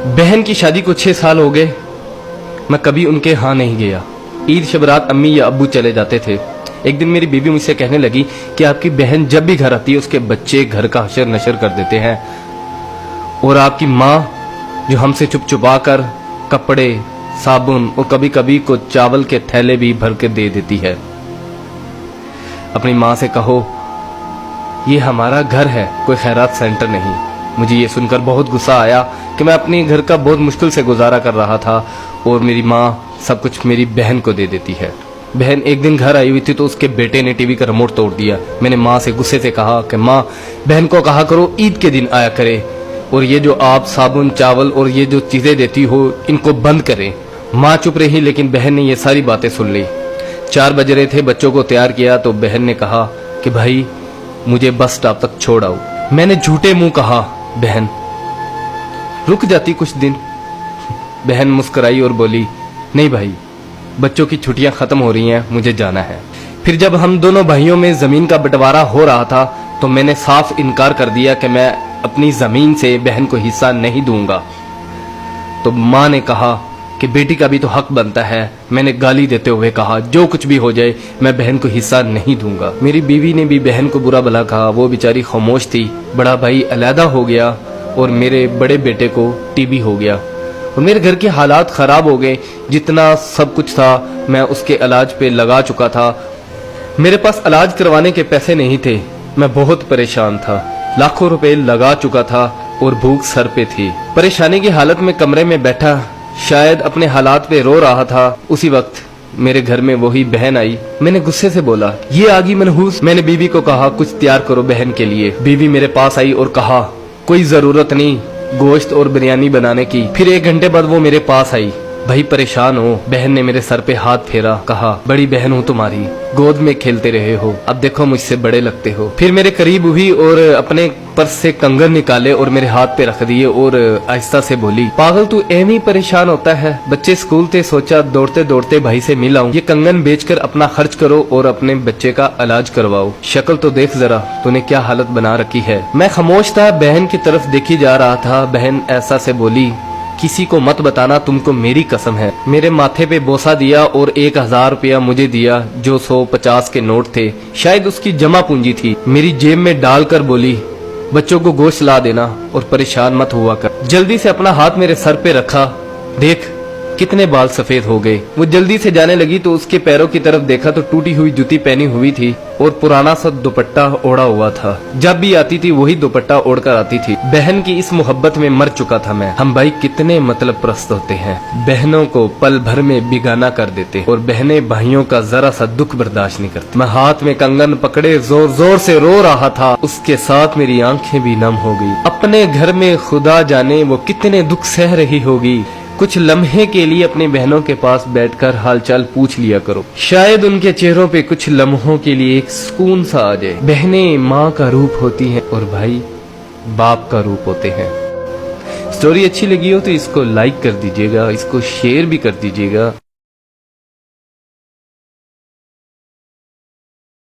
बहन की शादी को 6 साल हो गए, मैं कभी उनके यहाँ नहीं गया। ईद शब रात अम्मी या अब्बू चले जाते थे। एक दिन मेरी बीवी मुझसे कहने लगी कि आपकी बहन जब भी घर आती है उसके बच्चे घर का हशर नशर कर देते हैं, और आपकी माँ जो हमसे चुप चुपा कर कपड़े, साबुन और कभी कभी को चावल के थैले भी भर के दे देती है। अपनी माँ से कहो ये हमारा घर है, कोई खैरात सेंटर नहीं। मुझे ये सुनकर बहुत गुस्सा आया कि मैं अपने घर का बहुत मुश्किल से गुजारा कर रहा था और मेरी माँ सब कुछ मेरी बहन को दे देती है। बहन एक दिन घर आई हुई थी तो उसके बेटे ने टीवी का रिमोट तोड़ दिया। मैंने माँ से गुस्से से कहा कि माँ, बहन को कहा करो ईद के दिन आया करे, और ये जो आप साबुन, चावल और ये जो चीजें देती हो इनको बंद करें। माँ चुप रही, लेकिन बहन ने ये सारी बातें सुन ली। 4 बज रहे थे, बच्चों को तैयार किया तो बहन ने कहा कि भाई मुझे बस स्टॉप तक छोड़ आओ। मैंने झूठे मुंह कहा बहन रुक जाती कुछ दिन। बहन मुस्कुराई और बोली नहीं भाई, बच्चों की छुट्टियां खत्म हो रही हैं, मुझे जाना है। फिर जब हम दोनों भाइयों में जमीन का बंटवारा हो रहा था तो मैंने साफ इनकार कर दिया कि मैं अपनी जमीन से बहन को हिस्सा नहीं दूंगा। तो माँ ने कहा कि बेटी का भी तो हक बनता है। मैंने गाली देते हुए कहा जो कुछ भी हो जाए मैं बहन को हिस्सा नहीं दूंगा। मेरी बीवी ने भी बहन को बुरा भला कहा, वो बेचारी खामोश थी। बड़ा भाई अलहदा हो गया और मेरे बड़े बेटे को टीबी हो गया और मेरे घर के हालात खराब हो गए। जितना सब कुछ था मैं उसके इलाज पे लगा चुका था। मेरे पास इलाज करवाने के पैसे नहीं थे, मैं बहुत परेशान था। लाखों रुपए लगा चुका था और भूख सर पे थी। परेशानी की हालत में कमरे में बैठा शायद अपने हालात पे रो रहा था। उसी वक्त मेरे घर में वही बहन आई। मैंने गुस्से से बोला ये आगी मनहूस। मैंने बीवी को कहा कुछ तैयार करो बहन के लिए। बीवी मेरे पास आई और कहा कोई जरूरत नहीं गोश्त और बिरयानी बनाने की। फिर 1 घंटे बाद वो मेरे पास आई। भाई परेशान हो। बहन ने मेरे सर पे हाथ फेरा, कहा बड़ी बहन हूँ तुम्हारी, गोद में खेलते रहे हो, अब देखो मुझसे बड़े लगते हो। फिर मेरे करीब हुई और अपने पर्स से कंगन निकाले और मेरे हाथ पे रख दिए और आहिस्ता से बोली पागल तू एम ही परेशान होता है। बच्चे स्कूल थे, सोचा दौड़ते दौड़ते भाई से मिल आऊं। ये कंगन बेचकर अपना खर्च करो और अपने बच्चे का इलाज करवाओ। शक्ल तो देख जरा तूने क्या हालत बना रखी है। मैं खामोश था, बहन की तरफ देखी जा रहा था। बहन ऐसा से बोली किसी को मत बताना, तुमको मेरी कसम है। मेरे माथे पे बोसा दिया और 1000 रुपया मुझे दिया जो 150 के नोट थे, शायद उसकी जमा पूंजी थी। मेरी जेब में डालकर बोली बच्चों को गोश्त ला देना और परेशान मत हुआ कर। जल्दी से अपना हाथ मेरे सर पे रखा, देख कितने बाल सफेद हो गए। वो जल्दी से जाने लगी तो उसके पैरों की तरफ देखा तो टूटी हुई जूती पहनी हुई थी और पुराना सा दुपट्टा ओढ़ा हुआ था। जब भी आती थी वही दुपट्टा ओढ़कर आती थी। बहन की इस मोहब्बत में मर चुका था मैं। हम भाई कितने मतलब प्रस्त होते हैं, बहनों को पल भर में बिगाना कर देते और बहनें भाइयों का जरा सा दुख बर्दाश्त नहीं करती। मैं हाथ में कंगन पकड़े जोर जोर से रो रहा था, उसके साथ मेरी आंखें भी नम हो गई। अपने घर में खुदा जाने वो कितने दुख सह रही होगी। कुछ लम्हे के लिए अपनी बहनों के पास बैठकर हालचाल पूछ लिया करो, शायद उनके चेहरों पे कुछ लम्हों के लिए एक सुकून सा आ जाए। बहनें माँ का रूप होती हैं और भाई बाप का रूप होते हैं। स्टोरी अच्छी लगी हो तो इसको लाइक कर दीजिएगा, इसको शेयर भी कर दीजिएगा।